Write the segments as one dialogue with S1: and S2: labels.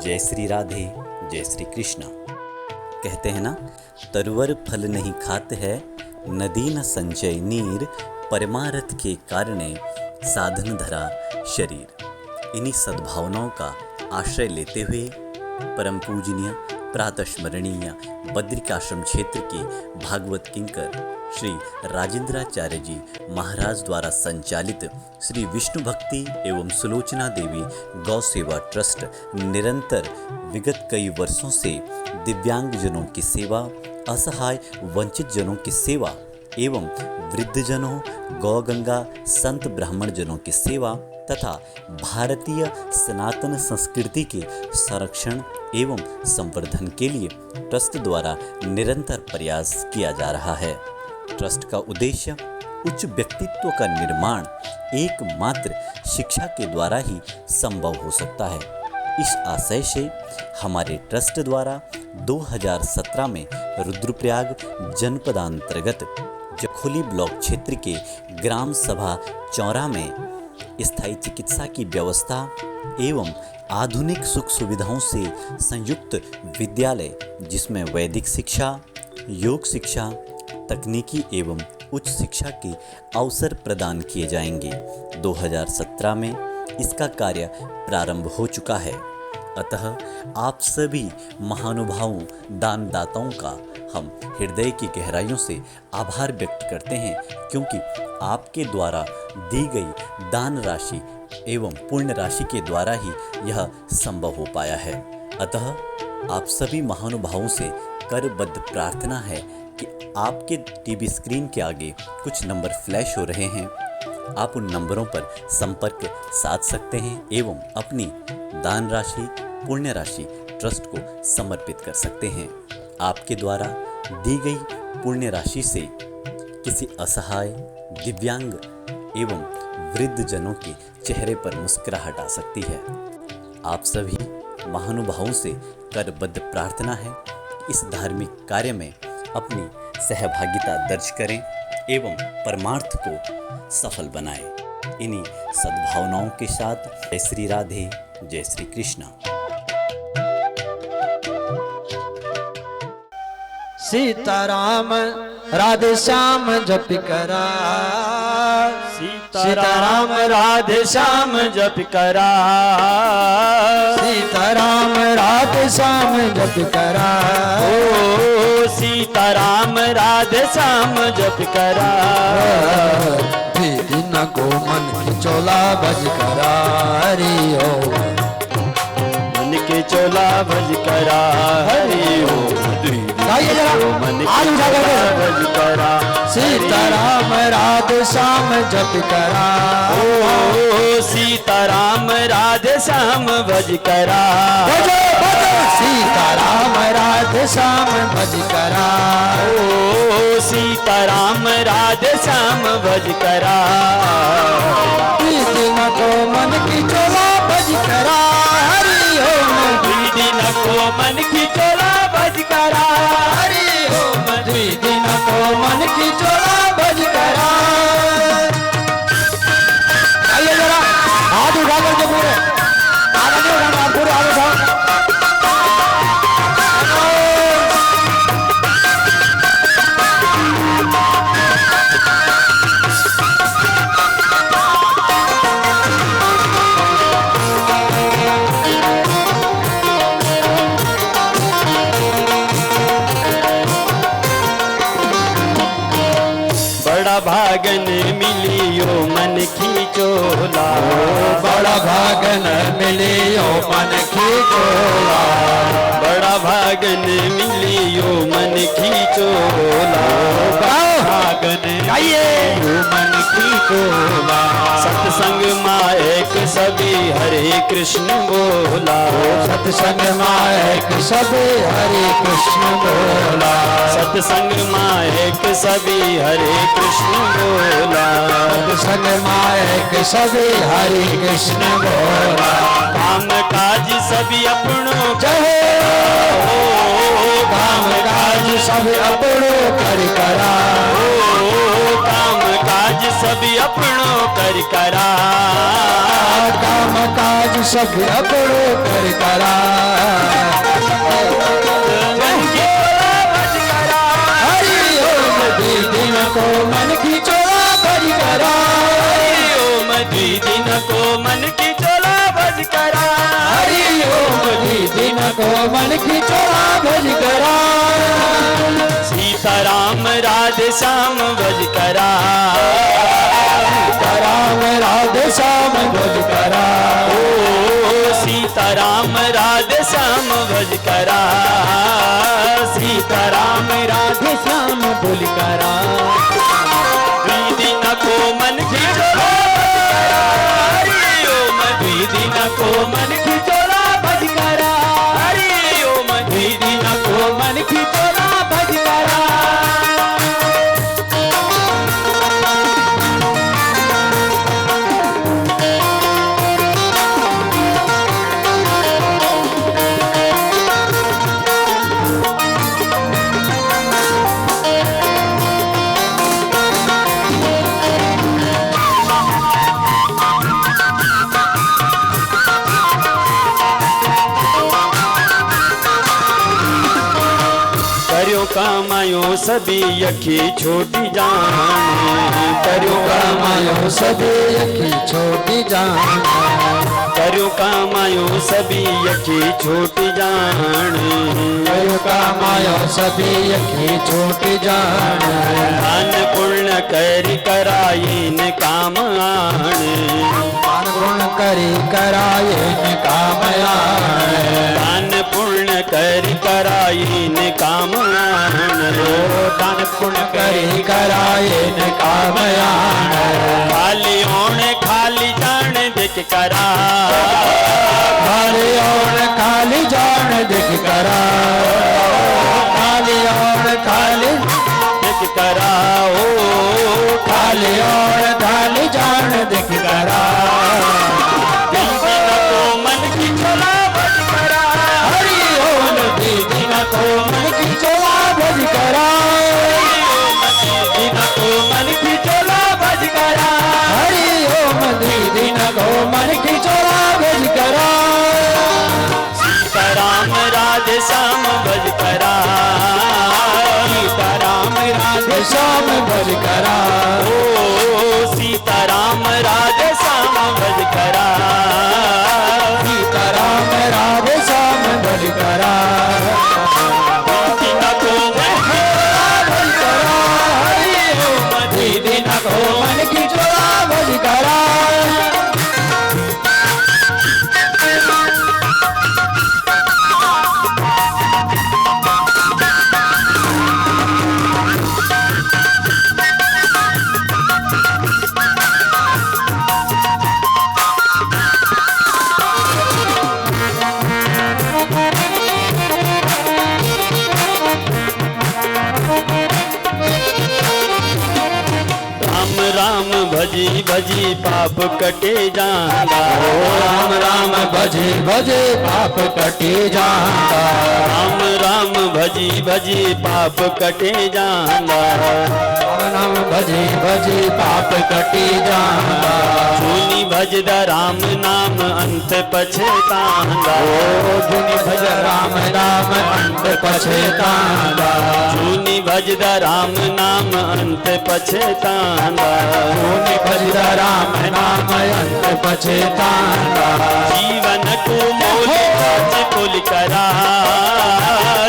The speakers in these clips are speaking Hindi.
S1: जय श्री राधे, जय श्री कृष्णा। कहते हैं ना, तरुवर फल नहीं खाते है, नदी न संचय नीर, परमारथ के कारणे साधन धरा शरीर। इन्हीं सद्भावनाओं का आश्रय लेते हुए परम पूजनीय प्रातस्मरणीय बद्रिकाश्रम क्षेत्र के भागवत किंकर श्री राजेंद्राचार्य जी महाराज द्वारा संचालित श्री विष्णु भक्ति एवं सुलोचना देवी गौ सेवा ट्रस्ट निरंतर विगत कई वर्षों से दिव्यांगजनों की सेवा, असहाय वंचित जनों की सेवा एवं वृद्धजनों, गौ गंगा संत ब्राह्मण जनों की सेवा तथा भारतीय सनातन संस्कृति के संरक्षण एवं संवर्धन के लिए ट्रस्ट द्वारा निरंतर प्रयास किया जा रहा है। ट्रस्ट का उद्देश्य उच्च व्यक्तित्व का निर्माण एकमात्र शिक्षा के द्वारा ही संभव हो सकता है। इस आशय से हमारे ट्रस्ट द्वारा 2017 में रुद्रप्रयाग जनपदांतर्गत जखोली ब्लॉक क्षेत्र के ग्राम सभा चौरा में स्थायी चिकित्सा की व्यवस्था एवं आधुनिक सुख सुविधाओं से संयुक्त विद्यालय, जिसमें वैदिक शिक्षा, योग शिक्षा, तकनीकी एवं उच्च शिक्षा के अवसर प्रदान किए जाएंगे। 2017 में इसका कार्य प्रारंभ हो चुका है। अतः आप सभी महानुभावों, दानदाताओं का हम हृदय की गहराइयों से आभार व्यक्त करते हैं, क्योंकि आपके द्वारा दी गई दान राशि एवं पुण्य राशि के द्वारा ही यह संभव हो पाया है। अतः आप सभी महानुभावों से करबद्ध प्रार्थना है कि आपके टीवी स्क्रीन के आगे कुछ नंबर फ्लैश हो रहे हैं, आप उन नंबरों पर संपर्क साध सकते हैं एवं अपनी दान राशि, पुण्य राशि ट्रस्ट को समर्पित कर सकते हैं। आपके द्वारा दी गई पुण्य राशि से किसी असहाय, दिव्यांग एवं वृद्ध जनों के चेहरे पर मुस्कुराहट आ सकती है। आप सभी महानुभावों से करबद्ध प्रार्थना है कि इस धार्मिक कार्य में अपनी सहभागिता दर्ज करें एवं परमार्थ को सफल बनाएं। इन्हीं सद्भावनाओं के साथ जय श्री राधे, जय श्री कृष्णा।
S2: सीताराम राधे श्याम जप करा,
S3: सीताराम राधे श्याम जप करा,
S2: सीताराम राधे श्याम जप करा,
S3: ओ सीताराम राधे श्याम जप करा।
S2: दिन को मन की चोला भज करा, हरि ओम
S3: मन के चोला भज करा, हरि ओम मन के चोला भज करा।
S2: सीताराम राधे श्याम जप करा,
S3: ओ सीताराम राधे श्याम भज करा,
S2: सीताराम राधे श्याम भज करा,
S3: ओ सीताराम राधे श्याम भज करा।
S2: दिन को मन की चोला भज करा, हरि ओम
S3: दिन को मन की चोला भज करा,
S2: हरि ओम दिन को मन की चोला भज करा। आइए जरा हाथ उठा करके पूरे आगे उठाना, पूरे आगे उठाओ।
S3: बड़ा भागन मिलियो मन की चोला,
S2: बड़ा भागन मिलियो मन की चोला,
S3: बड़ा भागन मिलियो मन की चोला, भागन मिलियो मन की चोला। सत्संग मायक सभी हरे कृष्ण बोला,
S2: सत्संग मायक सभी हरे कृष्ण बोला,
S3: सत्संग मायक सभी हरे कृष्ण बोला,
S2: सत्संग मायक सभी हरे कृष्ण बोला।
S3: काम काज सभी अपनों
S2: जय हो काम काज सब अपनों कर करा,
S3: काम काज सभी अपनों कर करा,
S2: काम काज सब अपनो कर करा हरि ओम द्विदिन को मन की चोला भज करा
S3: हरि ओम द्विदिन को मन की चोला भज करा
S2: हरि ओम द्विदिन को मन की चोला भज करा
S3: सीताराम राधे श्याम भज करा
S2: सीताराम राधे श्याम भज करा
S3: ओ सीताराम राधे श्याम भज करा सीताराम
S2: राधे श्याम बोल करा
S3: द्विदिन को मन की चोला भज करा हरि ओम द्विदिन को मन की चोला भज करा हरि ओम द्विदिन को मन की चोला भज करा कामायो सभी अखी छोटी जान करो
S2: कामायो सभी अखी छोटी जान
S3: करो कामायो सभी अखी छोटी जान
S2: करो कामायो सभी अखी छोटी जान
S3: दान पुण्य कर कराइन काम आन
S2: दान पुण्य करी कराये न काम आन
S3: दान पुण्य कर कराइन काम आन
S2: दान पुण्य करी कराये न काम आन
S3: खाली होने खाली जान देख करा
S2: खाली और खाली जान देख करा खाली और खाली
S3: देख करा ओ
S2: खाली और खाली जान देख करा
S3: द्विदिन को मन की चोला भज करा
S2: हरि ओम द्विदिन को मन की चोला भज करा
S3: द्विदिन को मन की चोला भज करा
S2: हरि ओम द्विदिन को मन की चोला भज करा
S3: सीताराम राधे श्याम भज करा
S2: सीताराम राधे श्याम भज करा
S3: ओ सीताराम राधे श्याम भज करा
S2: सीताराम राधे श्याम भज करा
S3: द्विदिन को
S2: भज करा हरि ओम द्विदिन को मन की चोला भज करा
S3: राम राम भजी भजी पाप कटे जांदा
S2: राम राम भजे भजे पाप कटे जाता
S3: राम राम भजी भजी पाप कटे जांदा
S2: राम राम भजे भजे पाप कटे जाता
S3: सुनी भजद राम नाम अंत पछतांदा
S2: जुनि भज राम नाम अंत पछतांदा
S3: सुनी भजद राम नाम अंत पछतांदा
S2: जुनि भज राम नाम अंत पछतांदा
S3: जीवन को मोल काज तुल करा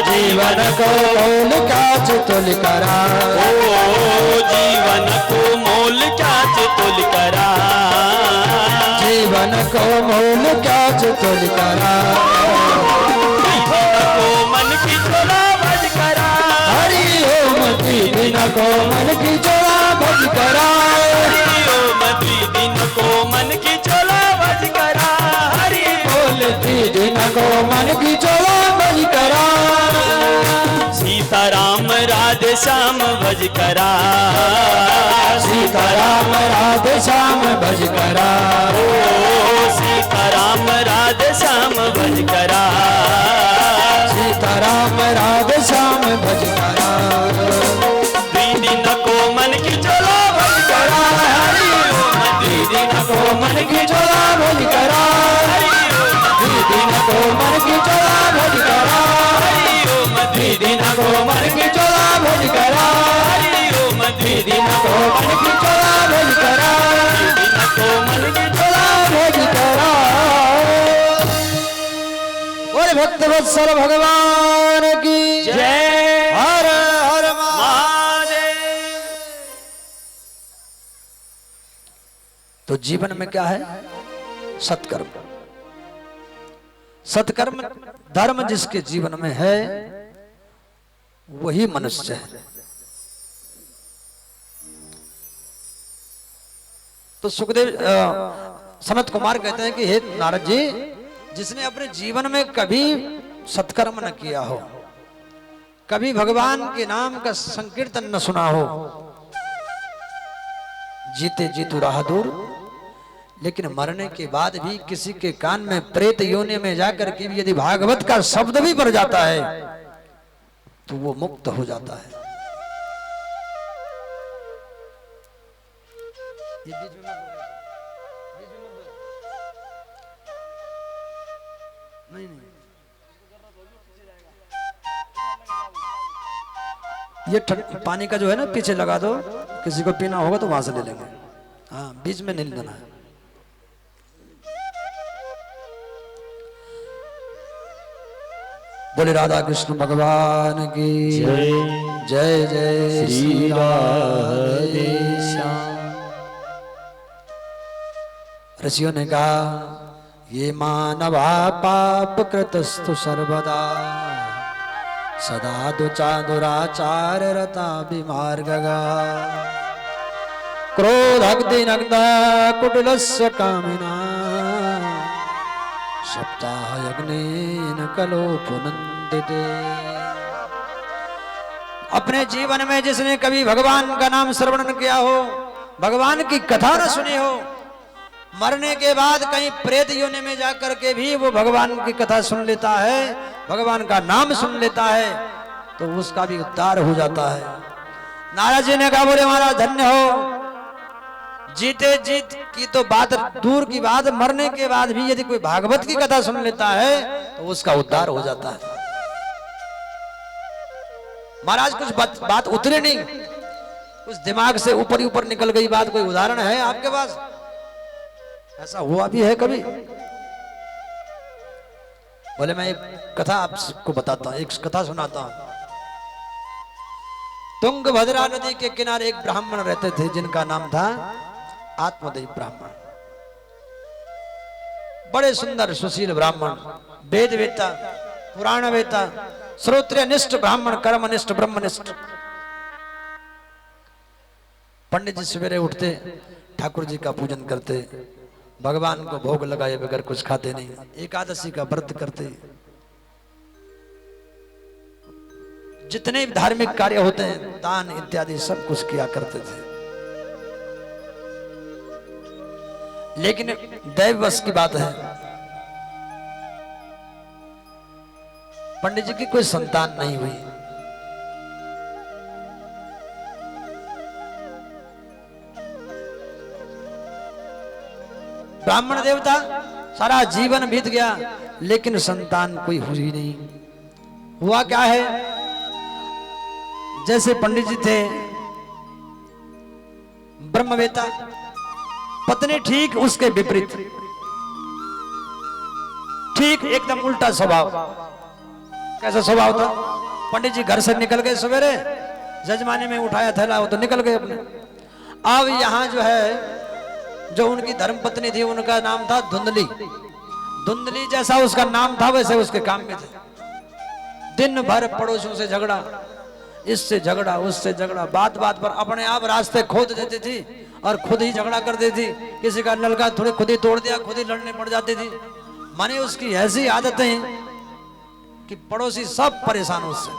S2: जीवन को मोल काज तुल करा
S3: ओ जीवन को मोल काज तुल करा
S2: जीवन को मोल काज तुल करा
S3: द्विदिन को मन की चोला भज करा
S2: हरि ओम द्विदिन को मन की चोला भज करा
S3: हरि ओम द्विदिन को मन की चोला भज करा हरि
S2: बोल द्विदिन को मन की चोला भज करा
S3: सीताराम राधे श्याम भज करा
S2: सीताराम राधे श्याम भज करा
S3: ओ सीताराम राधे श्याम भज करा
S2: सीताराम राधे श्याम भज करा
S3: द्विदिन को मन की चोला भज करा हरि ओम
S2: द्विदिन को मन की चोला भज करा
S3: हरि दीदी नको मन की चोला भज करा हरि ओम दीदी नको मन की चोला भज करा हरि ओम दीदी नको मन की चोला भज करा दीदी नको मन की चोला भज करा।
S2: बोले भक्त वत्सल भगवान की
S3: जय
S2: हर हर
S3: महादेव।
S2: तो जीवन में क्या है? सत्कर्म। सत्कर्म धर्म जिसके जीवन में है वही मनुष्य है। तो सुखदेव सनत कुमार कहते हैं कि हे नारद जी, जिसने अपने जीवन में कभी सत्कर्म न किया हो, कभी भगवान के नाम का संकीर्तन न सुना हो, जीते जीतू राह दूर, लेकिन मरने के बाद भी किसी के कान में प्रेत योनि में जाकर के भी यदि भागवत का शब्द भी पड़ जाता है तो वो मुक्त हो जाता है। ये बीच में मत बोलो, बीच में मत बोलो। नहीं नहीं, ये पानी का जो है ना पीछे लगा दो, किसी को पीना होगा तो वहां से ले लेंगे। हाँ, बीच में नहीं लेना है। बोले राधा कृष्ण भगवान की जय जय श्री राधे श्याम। ऋषियों ने कहा ये मानवा पाप कृतस्तु सर्वदा सदा दुराचार रता विमार्गगा क्रोधग्निनग्ना कुटिलस्य कामिना सप्ताह यज्ञेन कलो पुनन्दिते। अपने जीवन में जिसने कभी भगवान का नाम श्रवण न किया हो, भगवान की कथा न सुनी हो, मरने के बाद कहीं प्रेत योनि में जाकर के भी वो भगवान की कथा सुन लेता है, भगवान का नाम सुन लेता है, तो उसका भी उद्धार हो जाता है। नारद जी ने कहा बोले महाराज धन्य हो, जीते जीत की तो बात दूर की बात, मरने के बाद भी यदि कोई भागवत की कथा सुन लेता है तो उसका उद्धार हो जाता है। महाराज कुछ बात उतरे नहीं, कुछ दिमाग से ऊपर ही ऊपर निकल गई बात। कोई उदाहरण है आपके पास? ऐसा हुआ भी है कभी? बोले मैं एक कथा आपको बताता हूं, एक कथा सुनाता हूं। तुंगभद्रा नदी के किनारे एक ब्राह्मण रहते थे जिनका नाम था आत्मदेव ब्राह्मण। बड़े सुंदर सुशील ब्राह्मण, वेद वेता, पुराण वेता, श्रोत्रनिष्ठ ब्राह्मण, कर्मनिष्ठ ब्रह्मनिष्ठ। पंडित जी सवेरे उठते, ठाकुर जी का पूजन करते, भगवान को भोग लगाए बगैर कुछ खाते नहीं, एकादशी का व्रत करते, जितने भी धार्मिक कार्य होते हैं दान इत्यादि सब कुछ किया करते थे। लेकिन दैववश की बात है, पंडित जी की कोई संतान नहीं हुई। ब्राह्मण देवता सारा जीवन बीत गया लेकिन संतान कोई हुई नहीं। हुआ क्या है, जैसे पंडित जी थे ब्रह्मवेता, पत्नी ठीक उसके विपरीत, ठीक एकदम उल्टा स्वभाव। कैसा स्वभाव था? पंडित जी घर से निकल गए सवेरे, जजमाने में उठाया थैला वो तो निकल गए अपने। अब यहाँ जो है, जो उनकी धर्म पत्नी थी उनका नाम था धुंधली। धुंधली जैसा उसका नाम था वैसे उसके काम में थे। दिन भर पड़ोसियों से झगड़ा, इससे झगड़ा उससे झगड़ा, बात बात पर अपने आप रास्ते खोद देती थी और खुद ही झगड़ा कर देती। किसी का नलका थोड़े खुद ही तोड़ दिया, खुद ही लड़ने पड़ जाती थी। माने उसकी ऐसी आदतें कि पड़ोसी सब परेशान उससे।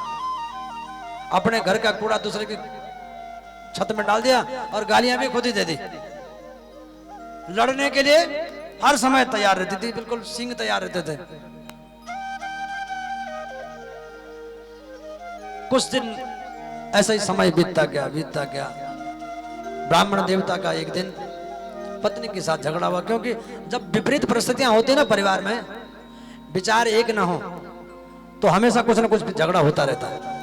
S2: अपने घर का कूड़ा दूसरे की छत में डाल दिया और गालियां भी खुद ही दे दी। लड़ने के लिए हर समय तैयार रहती थी, बिल्कुल सिंह तैयार रहते थे। कुछ दिन ऐसा ही समय बीतता गया। ब्राह्मण देवता का एक दिन पत्नी के साथ झगड़ा हुआ, क्योंकि जब विपरीत परिस्थितियां होती है ना परिवार में, विचार एक ना हो तो हमेशा कुछ ना कुछ झगड़ा होता रहता है।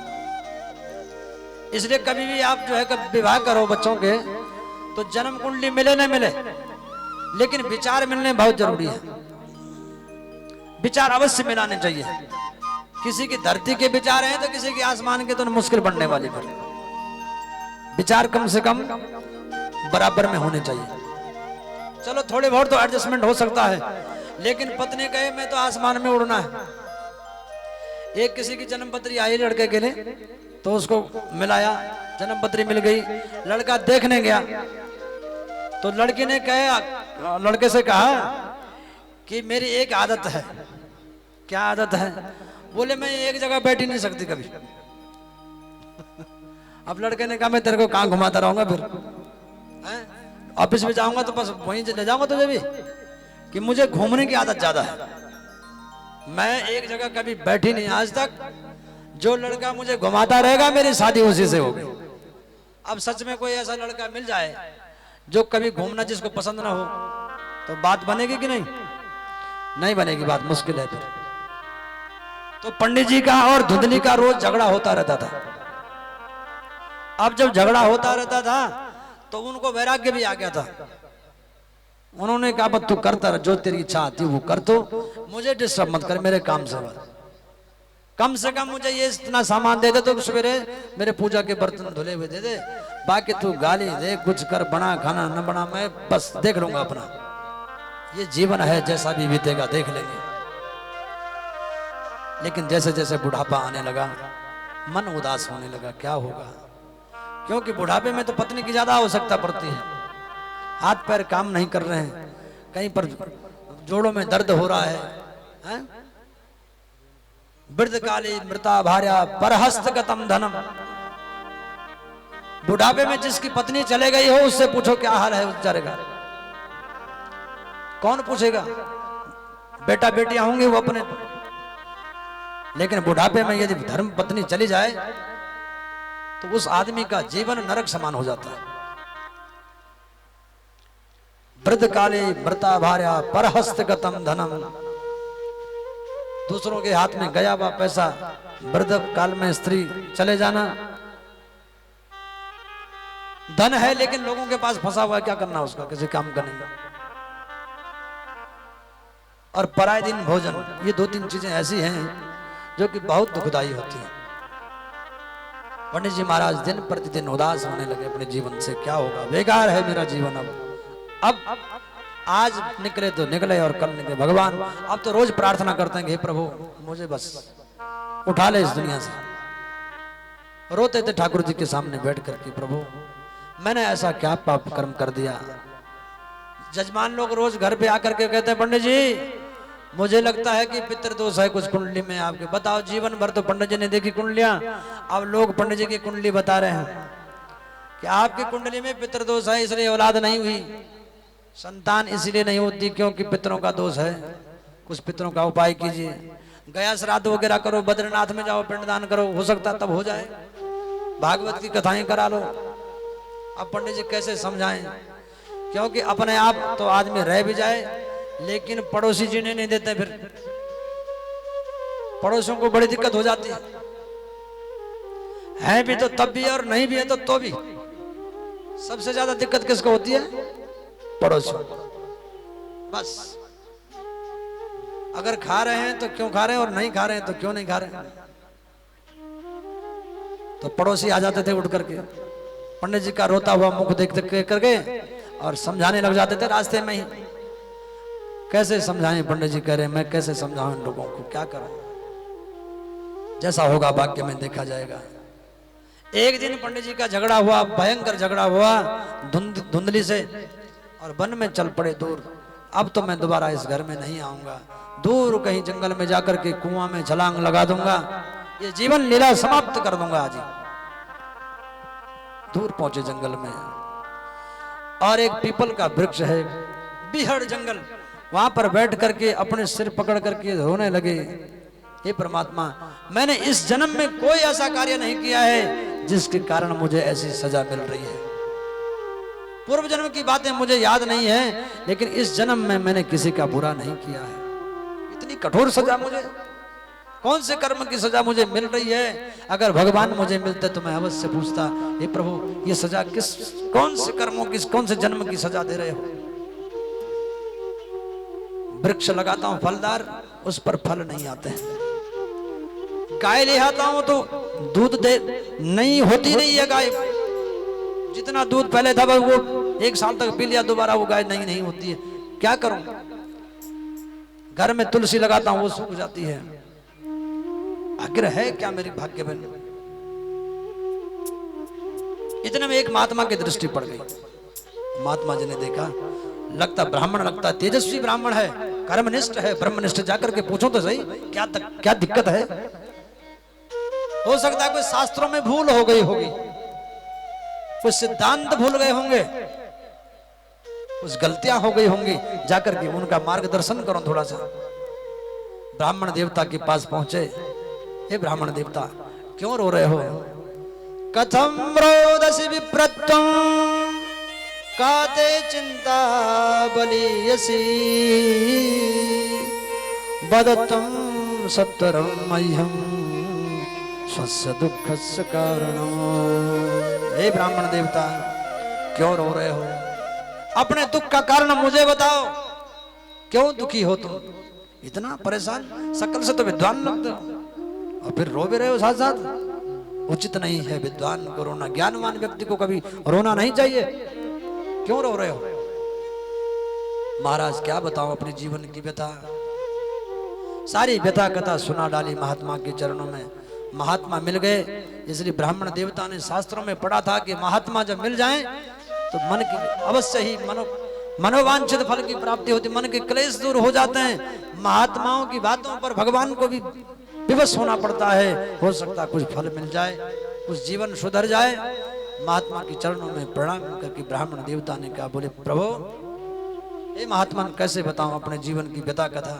S2: इसलिए कभी भी आप जो है कभी विवाह करो बच्चों के तो जन्म कुंडली मिले ना मिले, लेकिन विचार मिलने बहुत जरूरी है। विचार अवश्य मिलाने चाहिए। किसी की धरती के विचार हैं तो किसी की आसमान के तो मुश्किल बनने वाली पर विचार कम से कम बराबर में होने चाहिए। चलो थोड़े बहुत तो एडजस्टमेंट हो सकता है, लेकिन पत्नी कहे मैं तो आसमान में उड़ना है। एक किसी की जन्म पत्री आई लड़के के लिए तो उसको मिलाया, जन्म पत्री मिल गई, लड़का देखने गया तो लड़की ने कहा, लड़के से कहा कि मेरी एक आदत है। क्या आदत है? बोले मैं एक जगह बैठ ही नहीं सकती कभी। अब लड़के ने कहा मैं तेरे को कहां घुमाता रहूंगा, फिर ऑफिस में जाऊंगा तो बस वहीं ले जाऊंगा तुझे भी, कि मुझे घूमने की आदत ज्यादा है। मैं एक जगह कभी बैठी नहीं आज तक। जो लड़का मुझे घुमाता रहेगा मेरी शादी उसी से होगी। अब सच में कोई ऐसा लड़का मिल जाए जो कभी घूमना जिसको पसंद ना हो तो बात बनेगी कि नहीं? नहीं बनेगी, बात मुश्किल है फिर। तो पंडित जी का और धुंधली का रोज झगड़ा होता रहता था। अब जब झगड़ा होता रहता था तो उनको वैराग्य भी आ गया था। उन्होंने कहा बस तू करता रह, जो तेरी इच्छा आती वो कर, तो मुझे डिस्टर्ब मत कर, मेरे काम से बस। कम से कम मुझे ये इतना सामान दे दे तो सवेरे मेरे पूजा के बर्तन धुले हुए दे दे, बाकी तू गाली दे, कुछ कर, बना खाना न बना, मैं बस देख लूंगा अपना। ये जीवन है, जैसा भी बीतेगा देख लेंगे। लेकिन जैसे जैसे बुढ़ापा आने लगा मन उदास होने लगा, क्या होगा? क्योंकि बुढ़ापे में तो पत्नी की ज्यादा आवश्यकता पड़ती है। हाथ पैर काम नहीं कर रहे हैं, कहीं पर जोड़ों में दर्द हो रहा है? वृद्ध काली मृता भार्या परहस्त गतम धनम। बुढ़ापे में जिसकी पत्नी चले गई हो उससे पूछो क्या हाल है बेचारे का। कौन पूछेगा? बेटा बेटियां होंगे वो अपने, लेकिन बुढ़ापे में यदि धर्म पत्नी चली जाए तो उस आदमी का जीवन नरक समान हो जाता है। वृद्ध काले मृता भार्या परहस्त गतम धनम। दूसरों के हाथ में गया हुआ पैसा, वृद्ध काल में स्त्री चले जाना। धन है लेकिन लोगों के पास फंसा हुआ है, क्या करना उसका, किसी काम का नहीं। और पराए दिन भोजन, ये दो तीन चीजें ऐसी हैं जो कि बहुत दुखदाई होती हैं। पंडित जी महाराज दिन प्रतिदिन उदास होने लगे अपने जीवन से। क्या होगा, बेकार है मेरा जीवन। अब आज निकले तो निकले और कल निकले भगवान। अब तो रोज प्रार्थना करते हैं, हे प्रभु मुझे बस उठा ले इस दुनिया से। रोते थे ठाकुर जी के सामने बैठ करके, प्रभु मैंने ऐसा क्या पाप कर्म कर दिया। जजमान लोग रोज घर पे आकर के कहते हैं, पंडित जी मुझे लगता है कि पितृदोष है कुछ कुंडली में आपके। बताओ, जीवन भर तो पंडित जी ने देखी कुंडलियां, अब लोग पंडित जी की कुंडली बता रहे हैं कि आपकी कुंडली में पितृदोष है, इसलिए औलाद नहीं हुई, संतान इसलिए नहीं होती क्योंकि पितरों का दोष है। कुछ पितरों का उपाय कीजिए, गया श्राद्ध वगैरह करो, बद्रीनाथ में जाओ, पिंडदान करो, हो सकता तब हो जाए। भागवत की कथाएं करा लो। अब पंडित जी कैसे समझाएं, क्योंकि अपने आप तो आदमी रह भी जाए लेकिन पड़ोसी जीने नहीं देते, फिर पड़ोसियों को बड़ी दिक्कत हो जाती है भी तो तब भी, और नहीं भी है तो भी। सबसे ज्यादा दिक्कत किसको होती है? पड़ोसियों को। बस अगर खा रहे हैं तो क्यों खा रहे हैं, और नहीं खा रहे हैं तो क्यों नहीं खा रहे हैं। तो पड़ोसी आ जाते थे उठ करके, पंडित जी का रोता हुआ मुख देख देख करके और समझाने लग जाते थे रास्ते में ही। कैसे समझाएं, पंडित जी कह रहे हैं, मैं कैसे समझाऊं इन लोगों को, क्या करूं। जैसा होगा भाग्य में देखा जाएगा। एक दिन पंडित जी का झगड़ा हुआ, भयंकर झगड़ा हुआ धुंधली से, और वन में चल पड़े दूर। अब तो मैं दोबारा इस घर में नहीं आऊंगा, दूर कहीं जंगल में जाकर के कुआं में छलांग लगा दूंगा, ये जीवन लीला समाप्त कर दूंगा आज ही। दूर पहुंचे जंगल में, और एक पीपल का वृक्ष है, बिहड़ जंगल, वहां पर बैठ करके अपने सिर पकड़ करके रोने लगे, हे परमात्मा मैंने इस जन्म में कोई ऐसा कार्य नहीं किया है जिसके कारण मुझे ऐसी सजा मिल रही है। पूर्व जन्म की बातें मुझे याद नहीं है, लेकिन इस जन्म में मैंने किसी का बुरा नहीं किया है। इतनी कठोर सजा मुझे, कौन से कर्म की सजा मुझे मिल रही है? अगर भगवान मुझे मिलते तो मैं अवश्य पूछता, हे प्रभु ये सजा कौन से कर्मों की, कौन से जन्म की सजा दे रहे हो? वृक्ष लगाता हूं फलदार, उस पर फल नहीं आते हैं। गाय ले आता हूं तो दूध दे नहीं होती नहीं है गाय, जितना दूध पहले था वो 1 साल तक पी लिया, दोबारा वो गाय नहीं होती है। क्या करूं? घर में तुलसी लगाता हूं वो सूख जाती है। आखिर है क्या मेरी भाग्य में? इतने में एक महात्मा की दृष्टि पड़ गई। महात्मा जी ने देखा, लगता ब्राह्मण, लगता तेजस्वी ब्राह्मण है, कर्मनिष्ठ है, ब्रह्मनिष्ठ, जाकर के पूछो तो सही क्या दिक्कत है? हो सकता है कोई शास्त्रों में भूल हो गई होगी, कुछ सिद्धांत भूल गए होंगे, कुछ गलतियां हो गई होंगी, जाकर के उनका मार्गदर्शन करो थोड़ा सा। ब्राह्मण देवता के पास पहुंचे, हे ब्राह्मण देवता क्यों रो रहे हो? कथम रोदसी विप्रत्वं काते चिंता बलियसी बदतम सत्वरम मह्यम स्वस्य दुःखस्य कारणम। हे ब्राह्मण देवता क्यों रो रहे हो? अपने दुख का कारण मुझे बताओ, क्यों दुखी हो तुम? इतना परेशान, सकल से तो विद्वान लगते हो और फिर रो भी रहे हो साथ साथ। उचित नहीं है विद्वान को रोना, ज्ञानवान व्यक्ति को कभी रोना नहीं चाहिए। क्यों रो रहे हो? महाराज क्या बताऊं अपने जीवन की व्यथा। सारी व्यथा कथा सुना डाली महात्मा के चरणों में। महात्मा मिल गए, इसलिए ब्राह्मण देवता ने शास्त्रों में पढ़ा था कि महात्मा जब मिल जाएं तो मन की अवश्य ही मनोवांछित फल की प्राप्ति होती, मन के क्लेश दूर हो जाते हैं। महात्माओं की बातों पर भगवान को भी विवश होना पड़ता है। हो सकता कुछ फल मिल जाए, कुछ जीवन सुधर जाए। महात्मा के चरणों में प्रणाम करके ब्राह्मण देवता ने कहा, बोले प्रभु ये महात्मा कैसे बताऊं अपने जीवन की व्यथा कथा।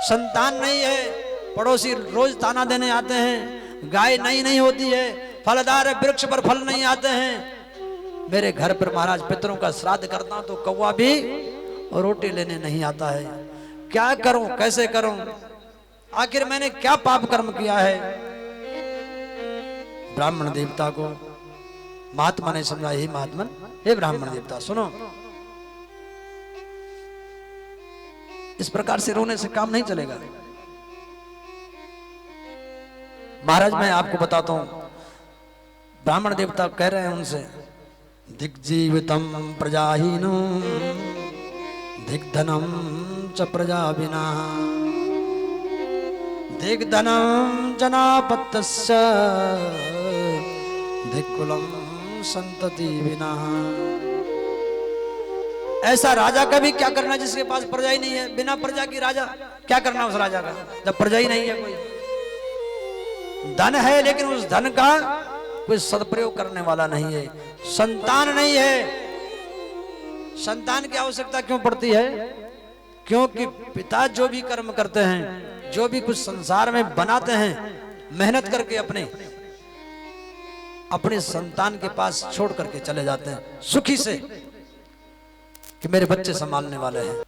S2: संतान नहीं है, पड़ोसी रोज ताना देने आते हैं, गाय नहीं होती है, फलदार वृक्ष पर फल नहीं आते हैं। मेरे घर पर महाराज पितरों का श्राद्ध करता हूं तो कौवा भी रोटी लेने नहीं आता है। क्या करूं, कैसे करूं? आखिर मैंने क्या पाप कर्म किया है? ब्राह्मण देवता को महात्मा ने समझाया, हे महात्मन, हे ब्राह्मण देवता सुनो, इस प्रकार से रोने से काम नहीं चलेगा। महाराज मैं आपको बताता हूं, ब्राह्मण देवता कह रहे हैं उनसे, दिग्जीवितम प्रजाहीनम दिग्धनम च प्रजा विना दिग्धनम जनापत्यस्य दिक्कुलम संतति विना। ऐसा राजा का भी क्या करना जिसके पास प्रजा ही नहीं है? बिना प्रजा की राजा क्या करना उस राजा का, जब प्रजा ही नहीं है? कोई धन है लेकिन उस धन का कोई सदप्रयोग करने वाला नहीं है। संतान नहीं है। संतान की आवश्यकता क्यों पड़ती है? क्योंकि पिता जो भी कर्म करते हैं, जो भी कुछ संसार में बनाते हैं, मेहनत करके अपने संतान के पास छोड़ करके चले जाते हैं सुखी से कि मेरे बच्चे संभालने वाले हैं।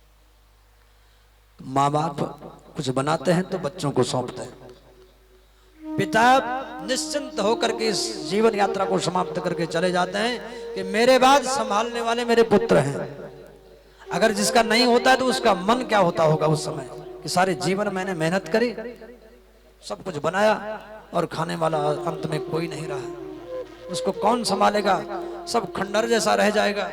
S2: माँ बाप कुछ बनाते हैं तो बच्चों को सौंपते हैं। पिता निश्चिंत होकर के इस जीवन यात्रा को समाप्त करके चले जाते हैं कि मेरे बाद संभालने वाले मेरे पुत्र हैं। अगर जिसका नहीं होता है तो उसका मन क्या होता होगा उस समय कि सारे जीवन मैंने मेहनत करी, सब कुछ बनाया और खाने वाला अंत में कोई नहीं रहा, उसको कौन संभालेगा? सब खंडर जैसा रह जाएगा।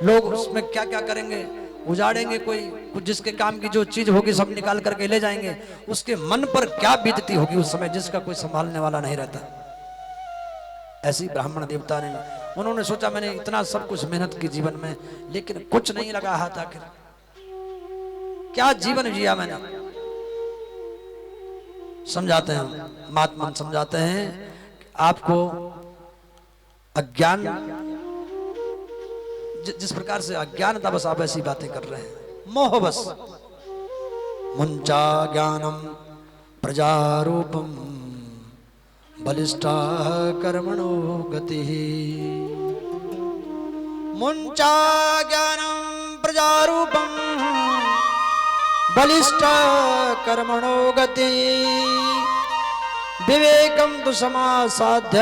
S2: लोग उसमें क्या क्या करेंगे, उजाड़ेंगे, कोई कुछ जिसके काम की जो चीज होगी सब निकाल करके ले जाएंगे। उसके मन पर क्या बीतती होगी उस समय जिसका कोई संभालने वाला नहीं रहता। ऐसी ब्राह्मण देवता ने, उन्होंने सोचा मैंने इतना सब कुछ मेहनत की जीवन में, लेकिन कुछ नहीं लगा हाथ, आखिर क्या जीवन जिया मैंने। समझाते हैं महात्मा, समझाते हैं आपको अज्ञान, जिस प्रकार से अज्ञानता बस आप ऐसी बातें कर रहे हैं, मोह बस। मुंचा ज्ञानम प्रजारूपम बलिष्ठा कर्मणो गति। मुंचा ज्ञानम प्रजारूपम बलिष्ठ कर्मणो गति विवेकम तु समासाध्य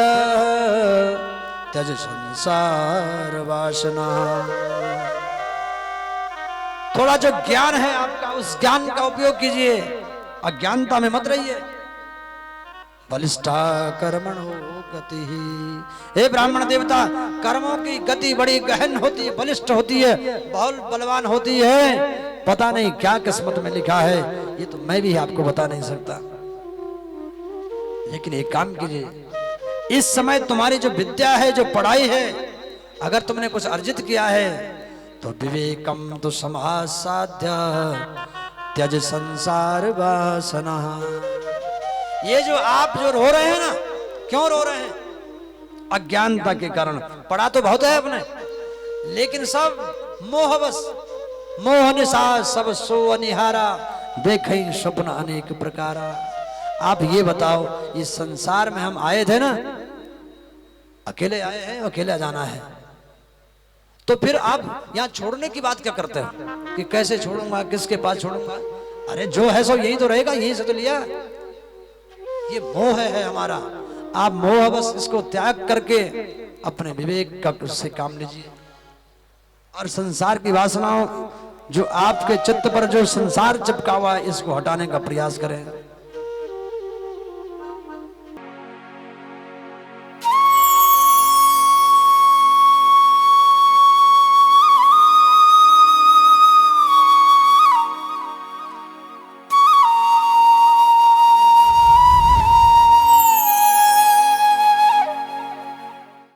S2: त्यज संसार वासना। थोड़ा जो ज्ञान है आपका, उस ज्ञान का उपयोग कीजिए, अज्ञानता में मत रहिए। बलिष्ठा कर्मणो गति, हे ब्राह्मण देवता, कर्मों की गति बड़ी गहन होती है, बलिष्ठ होती है, बहुत बलवान होती है। पता नहीं क्या किस्मत में लिखा है, ये तो मैं भी आपको बता नहीं सकता। लेकिन एक काम कीजिए, इस समय तुम्हारी जो विद्या है, जो पढ़ाई है, अगर तुमने कुछ अर्जित किया है तो विवेकम तो समासाध्य त्यज संसार वासना। ये जो आप जो रो रहे हैं ना, क्यों रो रहे हैं? अज्ञानता के कारण। पढ़ा तो बहुत है अपने, लेकिन सब मोहवश, मोह निशा सब सो अनिहारा, देखें स्वप्न अनेक प्रकारा। आप ये बताओ, इस संसार में हम आए थे ना, अकेले आए हैं, अकेले जाना है, तो फिर आप यहाँ छोड़ने की बात क्या करते हो कि कैसे छोड़ूंगा, किसके पास छोड़ूंगा? अरे जो है सो यही तो रहेगा, यही से तो लिया। ये मोह है हमारा। आप मोह बस इसको त्याग करके अपने विवेक का उससे काम लीजिए, और संसार की वासनाओं जो आपके चित्त पर जो संसार चिपका हुआ है, इसको हटाने का प्रयास करें।